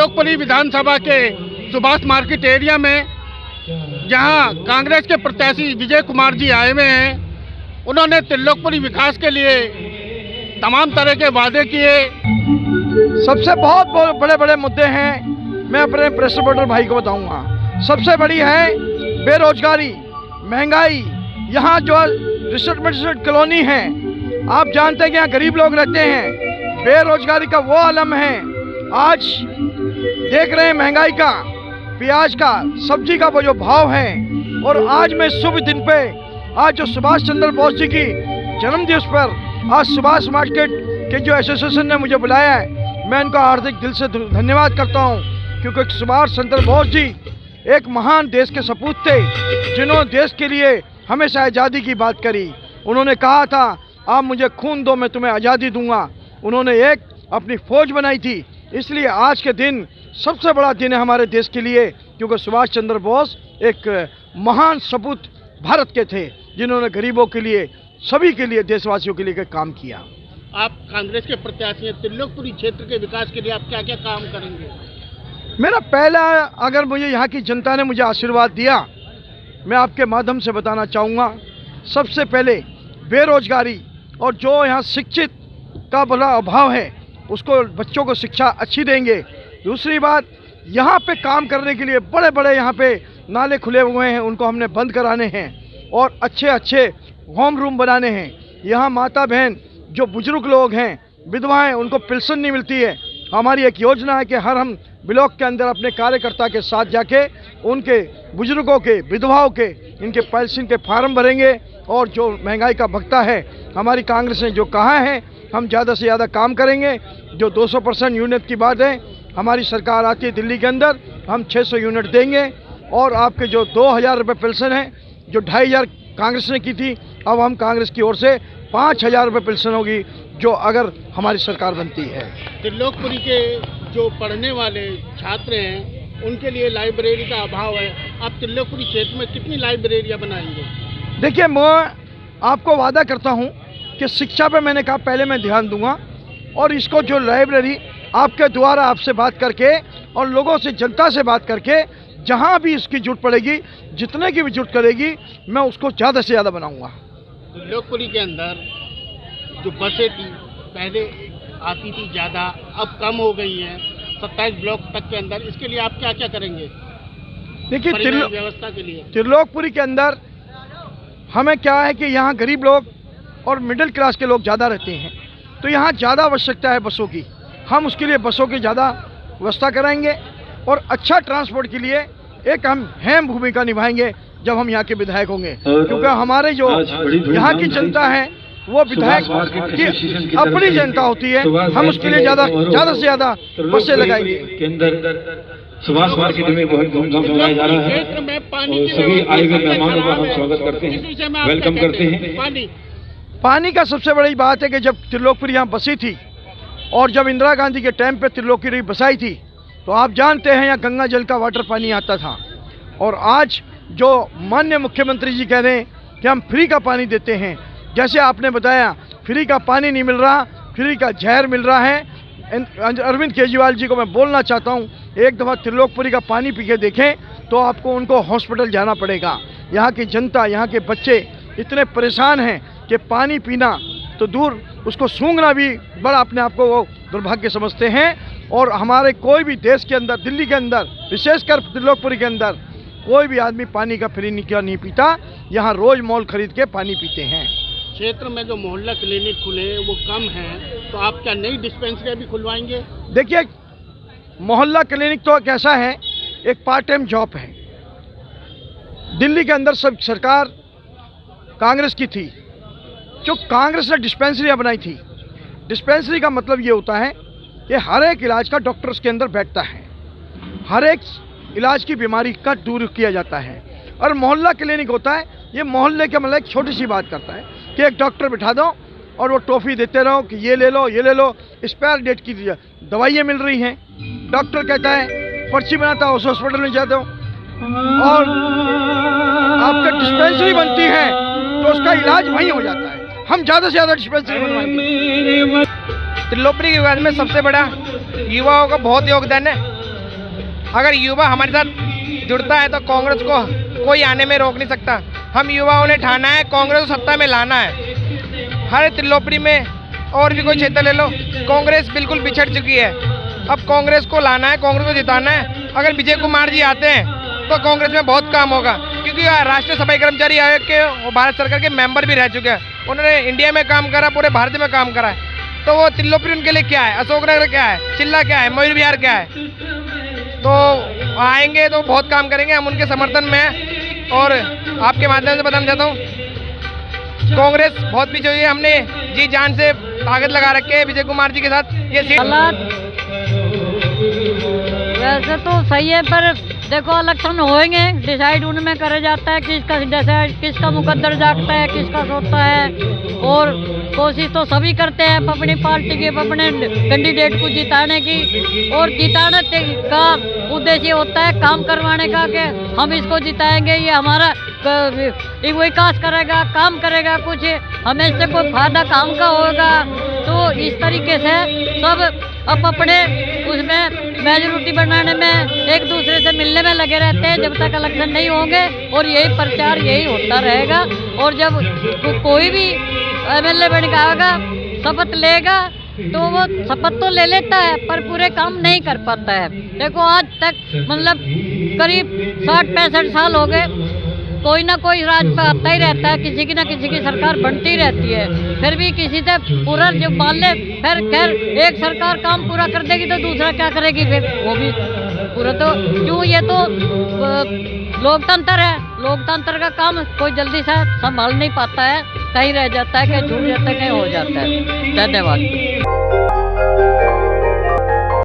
त्रिलोकपुरी विधानसभा के Subhash market area में जहां कांग्रेस के प्रत्याशी विजय कुमार जी आए हुए हैं। उन्होंने त्रिलोकपुरी विकास के लिए तमाम तरह के वादे किए। सबसे बहुत बड़े बड़े मुद्दे हैं, मैं अपने प्रेस रिपोर्टर भाई को बताऊंगा। सबसे बड़ी है बेरोजगारी, महंगाई। यहाँ जो रिसोर्ट कॉलोनी है, आप जानते हैं कि यहाँ गरीब लोग रहते हैं। बेरोजगारी का वो आलम है। आज देख रहे हैं महंगाई का, प्याज का, सब्जी का वो जो भाव है। और आज मैं शुभ दिन पे, आज जो सुभाष चंद्र बोस जी की जन्म दिवस पर आज सुभाष मार्केट के जो एसोसिएशन ने मुझे बुलाया है, मैं इनका हार्दिक दिल से धन्यवाद करता हूँ। क्योंकि सुभाष चंद्र बोस जी एक महान देश के सपूत थे, जिन्होंने देश के लिए हमेशा आज़ादी की बात करी। उन्होंने कहा था, आप मुझे खून दो, मैं तुम्हें आज़ादी दूंगा। उन्होंने एक अपनी फौज बनाई थी। इसलिए आज के दिन सबसे बड़ा दिन है हमारे देश के लिए, क्योंकि सुभाष चंद्र बोस एक महान सपूत भारत के थे, जिन्होंने गरीबों के लिए, सभी के लिए, देशवासियों के लिए काम किया। आप कांग्रेस के प्रत्याशी हैं, त्रिलोकपुरी क्षेत्र के विकास के लिए आप क्या क्या काम करेंगे? मेरा पहला, अगर मुझे यहाँ की जनता ने मुझे आशीर्वाद दिया, मैं आपके माध्यम से बताना चाहूँगा। सबसे पहले बेरोजगारी और जो यहाँ शिक्षित का बड़ा अभाव है, उसको बच्चों को शिक्षा अच्छी देंगे। दूसरी बात, यहाँ पे काम करने के लिए बड़े बड़े यहाँ पे नाले खुले हुए हैं, उनको हमने बंद कराने हैं और अच्छे अच्छे होम रूम बनाने हैं। यहाँ माता बहन जो बुजुर्ग लोग हैं, विधवाएं, उनको पेंशन नहीं मिलती है। हमारी एक योजना है कि हर हम ब्लॉक के अंदर अपने कार्यकर्ता के साथ जाके उनके बुजुर्गों के, विधवाओं के, इनके पेंशन के फार्म भरेंगे। और जो महंगाई का भत्ता है, हमारी कांग्रेस ने जो कहा है, हम ज़्यादा से ज़्यादा काम करेंगे। जो 200% यूनिट की बात है, हमारी सरकार आती है दिल्ली के अंदर, हम 600 यूनिट देंगे। और आपके जो 2000 रुपये पेंशन है, जो 2500 कांग्रेस ने की थी, अब हम कांग्रेस की ओर से 5000 रुपये पेंशन होगी, जो अगर हमारी सरकार बनती है। त्रिलोकपुरी के जो पढ़ने वाले छात्र हैं, उनके लिए लाइब्रेरी का अभाव है। आप त्रिलोकपुरी क्षेत्र में कितनी लाइब्रेरियाँ बनाएंगे? देखिए, मैं आपको वादा करता हूँ कि शिक्षा पे मैंने कहा पहले मैं ध्यान दूंगा। और इसको जो लाइब्रेरी आपके द्वारा, आपसे बात करके और लोगों से, जनता से बात करके, जहाँ भी इसकी जरूरत पड़ेगी, जितने की भी जरूरत करेगी, मैं उसको ज़्यादा से ज़्यादा बनाऊंगा। त्रिलोकपुरी के अंदर जो बसें थी, पहले आती थी ज़्यादा, अब कम हो गई हैं 27 ब्लॉक तक के अंदर। इसके लिए आप क्या क्या करेंगे? देखिए, व्यवस्था के लिए त्रिलोकपुरी के अंदर हमें क्या है कि यहाँ गरीब लोग और मिडिल क्लास के लोग ज़्यादा रहते हैं, तो यहाँ ज़्यादा आवश्यकता है बसों की। हम उसके लिए बसों की ज़्यादा व्यवस्था कराएंगे और अच्छा ट्रांसपोर्ट के लिए एक हम अहम भूमिका निभाएंगे जब हम यहाँ के विधायक होंगे। क्योंकि हमारे जो यहाँ की जनता है, वो विधायक की अपनी जनता होती है। हम उसके लिए ज़्यादा से ज़्यादा बसें लगाएंगे। सुभाष मार्केट में बहुत धूमधाम से मनाया जा रहा है और सभी आए हुए मेहमानों का हम स्वागत करते हैं, वेलकम करते हैं। पानी का सबसे बड़ी बात है कि जब त्रिलोकपुरी यहाँ बसी थी और जब इंदिरा गांधी के टाइम पे त्रिलोकपुरी बसाई थी, तो आप जानते हैं यहाँ गंगा जल का वाटर पानी आता था। और आज जो माननीय मुख्यमंत्री जी कह रहे हैं कि हम फ्री का पानी देते हैं, जैसे आपने बताया, फ्री का पानी नहीं मिल रहा, फ्री का जहर मिल रहा है। अरविंद केजरीवाल जी को मैं बोलना चाहता हूँ, एक दफ़ा त्रिलोकपुरी का पानी पी के देखें तो आपको उनको हॉस्पिटल जाना पड़ेगा। यहाँ की जनता, यहाँ के बच्चे इतने परेशान हैं कि पानी पीना तो दूर, उसको सूंघना भी बड़ा अपने आप को वो दुर्भाग्य समझते हैं। और हमारे कोई भी देश के अंदर, दिल्ली के अंदर, विशेषकर त्रिलोकपुरी के अंदर, कोई भी आदमी पानी का फ्री नहीं पीता। यहाँ रोज़ मोल खरीद के पानी पीते हैं। क्षेत्र में जो मोहल्ला क्लिनिक खुले वो कम हैं, तो आप क्या नई डिस्पेंसरी भी खुलवाएंगे? देखिए, मोहल्ला क्लिनिक तो कैसा है, एक पार्ट टाइम जॉब है। दिल्ली के अंदर सब सरकार कांग्रेस की थी, जो कांग्रेस ने डिस्पेंसरियाँ बनाई थी। डिस्पेंसरी का मतलब ये होता है कि हर एक इलाज का डॉक्टर उसके अंदर बैठता है, हर एक इलाज की बीमारी का दूर किया जाता है। और मोहल्ला क्लिनिक होता है, ये मोहल्ले के मतलब एक छोटी सी बात करता है कि एक डॉक्टर बिठा दो और वो टॉफ़ी देते रहो कि ये ले लो, ये ले लो। एक्सपायर डेट की दवाइयाँ मिल रही हैं, डॉक्टर कहता है, पर्ची बनाता है, उस हॉस्पिटल में जाते हो और आपका डिस्पेंसरी बनती है तो उसका इलाज वहीं हो जाता है। हम ज़्यादा से ज़्यादा डिस्पेंसरी बनवाएंगे। त्रिलोकपुरी के विकास में सबसे बड़ा युवाओं का बहुत योगदान है। अगर युवा हमारे साथ जुड़ता है तो कांग्रेस को कोई आने में रोक नहीं सकता। हम युवाओं ने ठाना है कांग्रेस को सत्ता में लाना है। हर त्रिलोकपुरी में और भी कोई क्षेत्र ले लो, कांग्रेस बिल्कुल बिछड़ चुकी है। अब कांग्रेस को लाना है, कांग्रेस को जिताना है। अगर विजय कुमार जी आते हैं तो कांग्रेस में बहुत काम होगा, क्योंकि राष्ट्रीय सफाई कर्मचारी आयोग के वो भारत सरकार के मेंबर भी रह चुके हैं। उन्होंने इंडिया में काम करा, पूरे भारत में काम करा है। तो वो त्रिलोकपुरी उनके लिए क्या है, अशोकनगर क्या है, चिल्ला क्या है, मयूर विहार क्या है। तो आएंगे तो बहुत काम करेंगे, हम उनके समर्थन में हैं। और आपके माध्यम से बताना चाहता हूँ कांग्रेस बहुत पीछे हुई है। हमने जी जान से ताकत लगा रखे है विजय कुमार जी के साथ। ये सीट वैसे तो सही है, पर देखो इलेक्शन होएंगे, डिसाइड उनमें करे जाता है किसका डिसाइड, किसका मुकद्दर जागता है, किसका सोता है। और कोशिश तो सभी करते हैं अपनी पार्टी के, अपने कैंडिडेट को जिताने की। और जिताने का उद्देश्य होता है काम करवाने का, कि हम इसको जिताएंगे, ये हमारा विकास करेगा, काम करेगा, कुछ हमें इससे कोई फायदा काम का होगा। तो इस तरीके से सब अब अपने उसमें मेजोरिटी बनाने में एक दूसरे से मिलने में लगे रहते हैं जब तक इलेक्शन नहीं होंगे। और यही प्रचार यही होता रहेगा। और जब कोई भी एमएलए बन के आएगा, शपथ लेगा, तो वो शपथ तो ले लेता है पर पूरे काम नहीं कर पाता है। देखो आज तक मतलब करीब 60-65 साल हो गए, कोई ना कोई राज पे आता ही रहता है, किसी की ना किसी की सरकार बनती रहती है। फिर भी किसी से पूरा जो मान ले, फिर खैर एक सरकार काम पूरा कर देगी तो दूसरा क्या करेगी, फिर वो भी पूरा। तो क्यों, ये तो लोकतंत्र है, लोकतंत्र का काम कोई जल्दी से संभाल नहीं पाता है, कहीं रह जाता है, कहीं छूट जाता है, कहीं हो जाता है। धन्यवाद।